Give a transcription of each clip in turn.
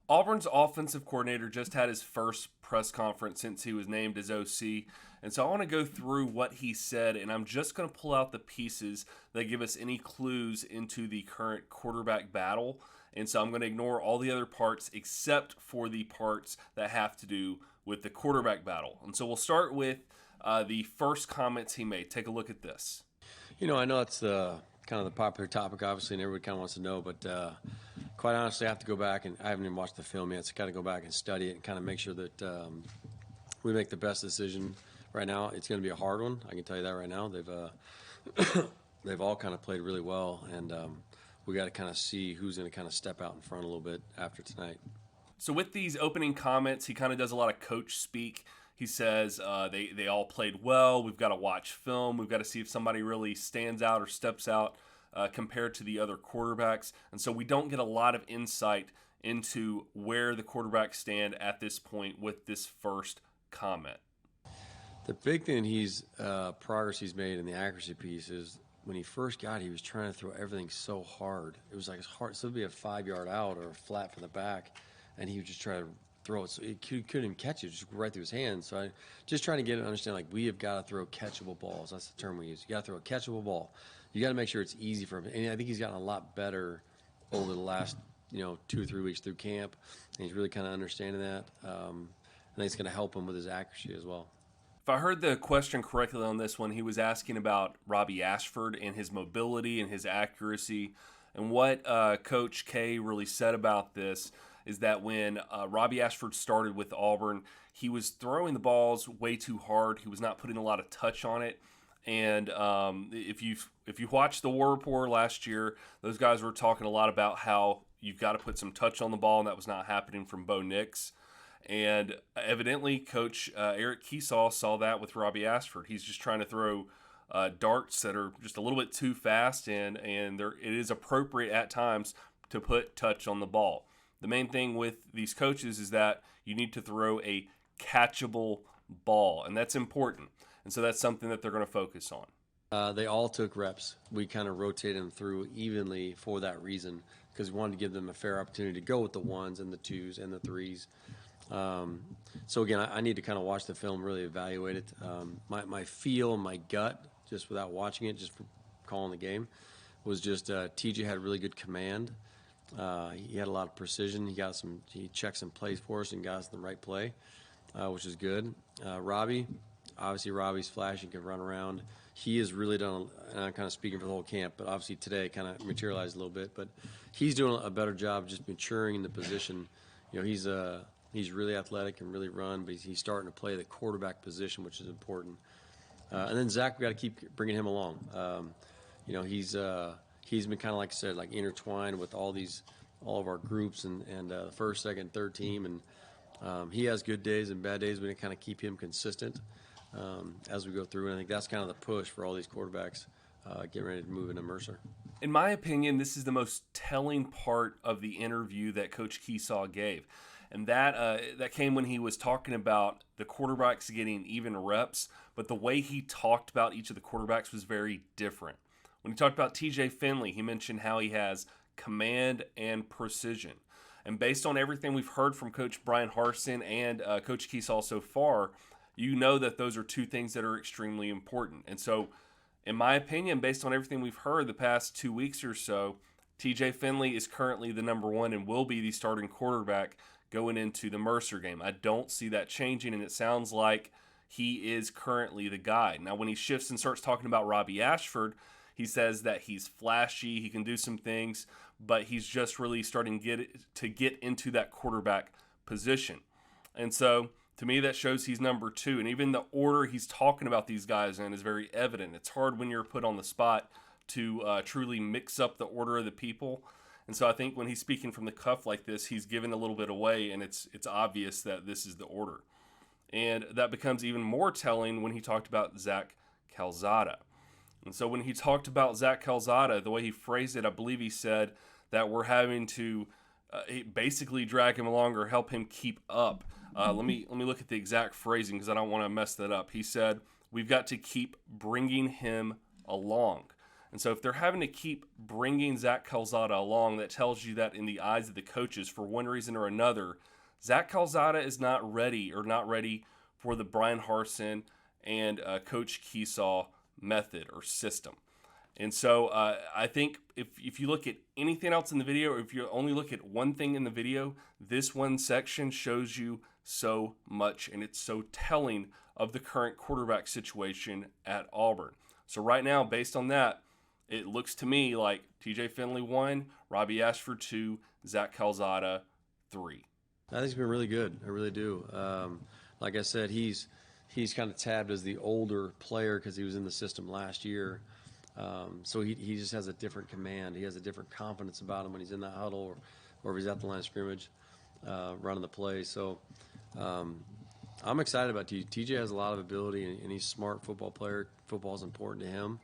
Auburn's offensive coordinator just had his first press conference since he was named as OC. And so I want to go through what he said, and I'm just going to pull out the pieces that give us any clues into the current quarterback battle. And so I'm going to ignore all the other parts except for the parts that have to do with the quarterback battle. And so we'll start with the first comments he made. Take a look at this. I know it's kind of the popular topic, obviously, and everybody kind of wants to know, but quite honestly, I have to go back, and I haven't even watched the film yet, so I got to go back and study it and kind of make sure that we make the best decision. Right now, it's going to be a hard one. I can tell you that right now. They've all kind of played really well, and we got to kind of see who's going to kind of step out in front a little bit after tonight. So with these opening comments, he kind of does a lot of coach speak. He says they all played well. We've got to watch film. We've got to see if somebody really stands out or steps out compared to the other quarterbacks. And so we don't get a lot of insight into where the quarterbacks stand at this point with this first comment. The big thing progress he's made in the accuracy piece is when he first got it, he was trying to throw everything so hard. It was like it's hard. So it'd be a 5-yard out or a flat from the back, and he would just try to throw it. So he couldn't even catch it, just right through his hands. So I just trying to get him to understand, like, we have got to throw catchable balls. That's the term we use. You got to throw a catchable ball. You got to make sure it's easy for him. And I think he's gotten a lot better over the last 2 or 3 weeks through camp, and he's really kind of understanding that. And I think it's going to help him with his accuracy as well. If I heard the question correctly on this one, he was asking about Robbie Ashford and his mobility and his accuracy. And what Coach K really said about this is that when Robbie Ashford started with Auburn, he was throwing the balls way too hard. He was not putting a lot of touch on it. And if you watched the War Report last year, those guys were talking a lot about how you've got to put some touch on the ball, and that was not happening from Bo Nix. And evidently, Coach Eric Kiseau saw that with Robbie Ashford. He's just trying to throw darts that are just a little bit too fast, and it is appropriate at times to put touch on the ball. The main thing with these coaches is that you need to throw a catchable ball, and that's important. And so that's something that they're going to focus on. They all took reps. We kind of rotated them through evenly for that reason, because we wanted to give them a fair opportunity to go with the ones and the twos and the threes. So again, I need to kind of watch the film, really evaluate it. My feel, my gut, just without watching it, just for calling the game, was just TJ had really good command. He had a lot of precision. He checked some plays for us and got us the right play, which is good. Robbie's flashy, can run around. He has really done, and I'm kind of speaking for the whole camp, but obviously today kind of materialized a little bit. But he's doing a better job just maturing in the position. He's really athletic and really run, but he's starting to play the quarterback position, which is important. And then Zach, we got to keep bringing him along. He's been kind of, like I said, like intertwined with all of our groups and the first, second, third team, and he has good days and bad days. We need to kind of keep him consistent as we go through, and I think that's kind of the push for all these quarterbacks getting ready to move into Mercer. In my opinion, this is the most telling part of the interview that Coach Kiseau gave. And that came when he was talking about the quarterbacks getting even reps, but the way he talked about each of the quarterbacks was very different. When he talked about TJ Finley, he mentioned how he has command and precision. And based on everything we've heard from Coach Brian Harsin and Coach Kiseau so far, you know that those are two things that are extremely important. And so, in my opinion, based on everything we've heard the past 2 weeks or so, TJ Finley is currently the number one and will be the starting quarterback going into the Mercer game. I don't see that changing, and it sounds like he is currently the guy. Now, when he shifts and starts talking about Robbie Ashford, he says that he's flashy, he can do some things, but he's just really starting to get into that quarterback position. And so, to me, that shows he's number two. And even the order he's talking about these guys in is very evident. It's hard when you're put on the spot to truly mix up the order of the people. And so I think when he's speaking from the cuff like this, he's giving a little bit away, and it's obvious that this is the order. And that becomes even more telling when he talked about Zach Calzada. And so when he talked about Zach Calzada, the way he phrased it, I believe he said that we're having to basically drag him along or help him keep up. Let me look at the exact phrasing because I don't want to mess that up. He said, we've got to keep bringing him along. And so if they're having to keep bringing Zach Calzada along, that tells you that in the eyes of the coaches, for one reason or another, Zach Calzada is not ready for the Brian Harsin and Coach Kiseau method or system. And so I think if you look at anything else in the video, or if you only look at one thing in the video, this one section shows you so much, and it's so telling of the current quarterback situation at Auburn. So right now, based on that, it looks to me like TJ Finley 1, Robbie Ashford 2, Zach Calzada 3. I think it's been really good. I really do. Like I said, he's kind of tabbed as the older player because he was in the system last year. So he just has a different command. He has a different confidence about him when he's in that huddle or if he's at the line of scrimmage running the play. So I'm excited about TJ. TJ has a lot of ability, and he's a smart football player. Football is important to him.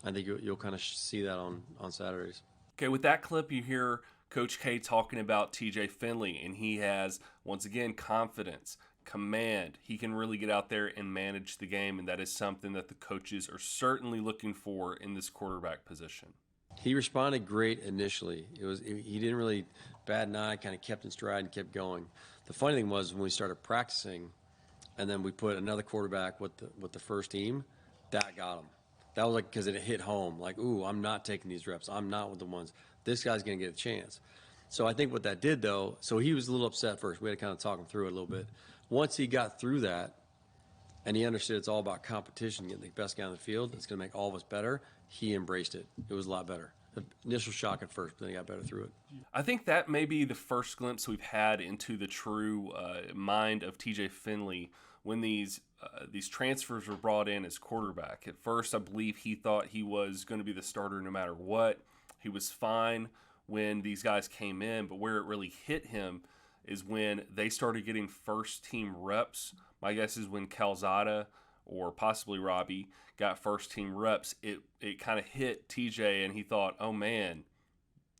I think you'll kind of see that on Saturdays. Okay, with that clip, you hear Coach K talking about TJ Finley, and he has, once again, confidence, command. He can really get out there and manage the game, and that is something that the coaches are certainly looking for in this quarterback position. He responded great initially. He didn't really bat an eye, kind of kept in stride and kept going. The funny thing was when we started practicing, and then we put another quarterback with the first team, that got him. That was like because it hit home. Like, ooh, I'm not taking these reps. I'm not with the ones. This guy's going to get a chance. So I think what that did, though, so he was a little upset first. We had to kind of talk him through it a little bit. Once he got through that and he understood it's all about competition, getting the best guy on the field, it's going to make all of us better, he embraced it. It was a lot better. The initial shock at first, but then he got better through it. I think that may be the first glimpse we've had into the true mind of TJ Finley when these transfers were brought in as quarterback. At first, I believe he thought he was going to be the starter no matter what. He was fine when these guys came in, but where it really hit him is when they started getting first-team reps. My guess is when Calzada or possibly Robbie got first-team reps, it kind of hit TJ, and he thought, oh, man,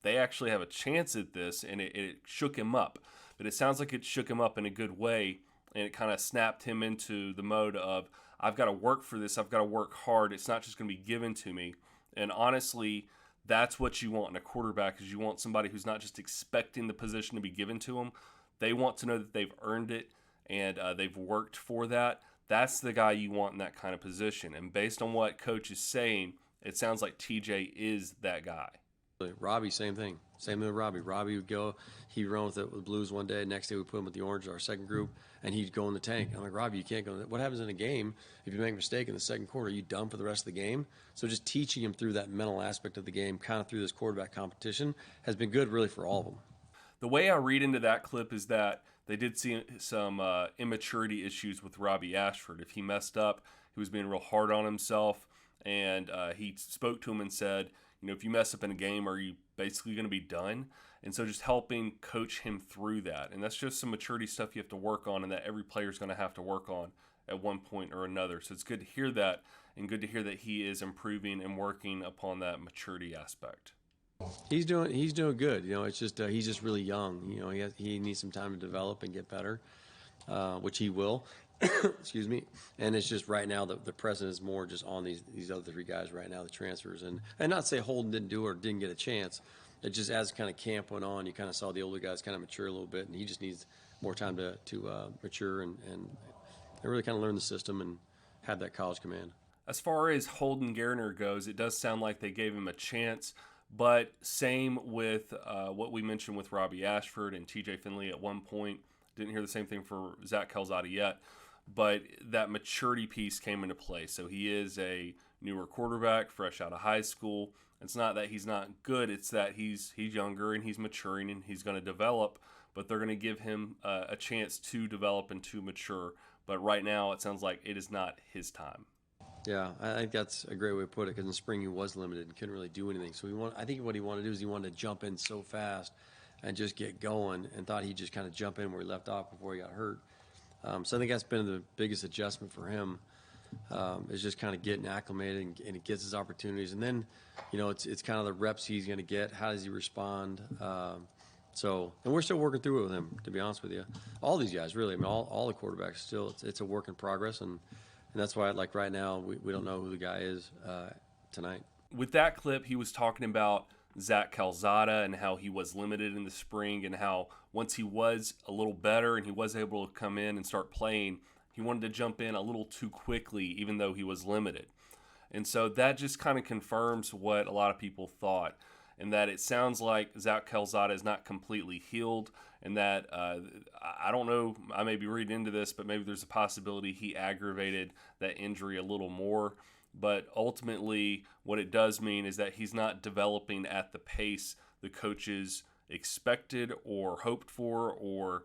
they actually have a chance at this, and it shook him up. But it sounds like it shook him up in a good way, and it kind of snapped him into the mode of, I've got to work for this. I've got to work hard. It's not just going to be given to me. And honestly, that's what you want in a quarterback, is you want somebody who's not just expecting the position to be given to them. They want to know that they've earned it and they've worked for that. That's the guy you want in that kind of position. And based on what Coach is saying, it sounds like TJ is that guy. Robbie, same thing. Same thing with Robbie. Robbie would go, he'd run with it with Blues one day. Next day we put him with the Orange, our second group, and he'd go in the tank. I'm like, Robbie, you can't go in the. What happens in a game if you make a mistake in the second quarter? Are you done for the rest of the game? So just teaching him through that mental aspect of the game, kind of through this quarterback competition, has been good really for all of them. The way I read into that clip is that they did see some immaturity issues with Robbie Ashford. If he messed up, he was being real hard on himself, and he spoke to him and said, you know, if you mess up in a game, are you basically going to be done? And so just helping coach him through that. And that's just some maturity stuff you have to work on and that every player is going to have to work on at one point or another. So it's good to hear that, and good to hear that he is improving and working upon that maturity aspect. He's doing good. You know, it's just he's just really young. You know, he needs some time to develop and get better, which he will. Excuse me. And it's just right now the present is more just on these other three guys right now, the transfers, and not say Holden didn't do it or didn't get a chance. It just as kind of camp went on, you kind of saw the older guys kind of mature a little bit, and he just needs more time to mature and really kind of learn the system and have that college command. As far as Holden Geriner goes, it does sound like they gave him a chance. But same with what we mentioned with Robbie Ashford and TJ Finley at one point. Didn't hear the same thing for Zach Calzada yet. But that maturity piece came into play. So he is a newer quarterback, fresh out of high school. It's not that he's not good. It's that he's younger and he's maturing and he's going to develop. But they're going to give him a chance to develop and to mature. But right now it sounds like it is not his time. Yeah, I think that's a great way to put it, because in the spring he was limited and couldn't really do anything. So I think what he wanted to do is he wanted to jump in so fast and just get going, and thought he'd just kind of jump in where he left off before he got hurt. So I think that's been the biggest adjustment for him, is just kind of getting acclimated and he gets his opportunities. And then, you know, it's kind of the reps he's going to get. How does he respond? And we're still working through it with him, to be honest with you. All these guys, really. I mean, all the quarterbacks still, it's a work in progress, and that's why, like right now, we don't know who the guy is tonight. With that clip, he was talking about Zach Calzada and how he was limited in the spring, and how once he was a little better and he was able to come in and start playing, he wanted to jump in a little too quickly, even though he was limited. And so that just kind of confirms what a lot of people thought, and that it sounds like Zach Calzada is not completely healed, and that I don't know, I may be reading into this, but maybe there's a possibility he aggravated that injury a little more. But ultimately, what it does mean is that he's not developing at the pace the coaches expected or hoped for, or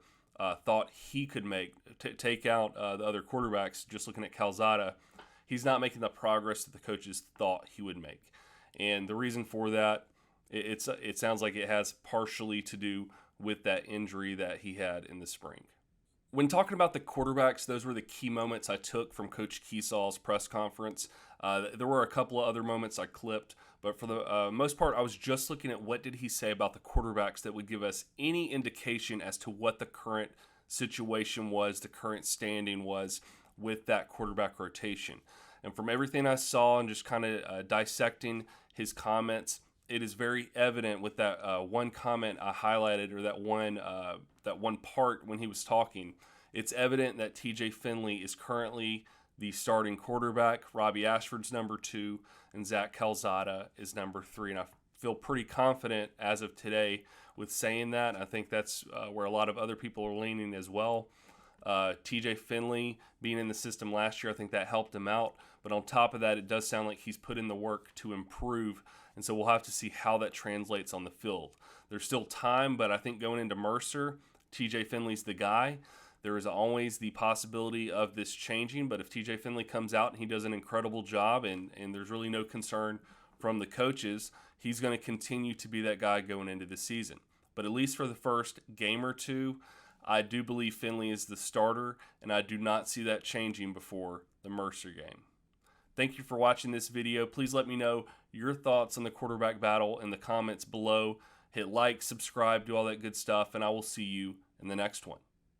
thought he could make. Take out the other quarterbacks, just looking at Calzada, he's not making the progress that the coaches thought he would make. And the reason for that, it sounds like it has partially to do with that injury that he had in the spring. When talking about the quarterbacks, those were the key moments I took from Coach Kiesau's press conference. There were a couple of other moments I clipped, but for the most part, I was just looking at what did he say about the quarterbacks that would give us any indication as to what the current situation was, the current standing was with that quarterback rotation. And from everything I saw and just kind of dissecting his comments, it is very evident with that one comment I highlighted, or that one part when he was talking. It's evident that TJ Finley is currently the starting quarterback. Robbie Ashford's number 2, and Zach Calzada is number 3. And I feel pretty confident as of today with saying that. I think that's where a lot of other people are leaning as well. TJ Finley being in the system last year, I think that helped him out. But on top of that, it does sound like he's put in the work to improve. And so we'll have to see how that translates on the field. There's still time, but I think going into Mercer, TJ Finley's the guy. There is always the possibility of this changing, but if TJ Finley comes out and he does an incredible job, and there's really no concern from the coaches, he's going to continue to be that guy going into the season. But at least for the first game or two, I do believe Finley is the starter, and I do not see that changing before the Mercer game. Thank you for watching this video. Please let me know your thoughts on the quarterback battle in the comments below. Hit like, subscribe, do all that good stuff, and I will see you in the next one.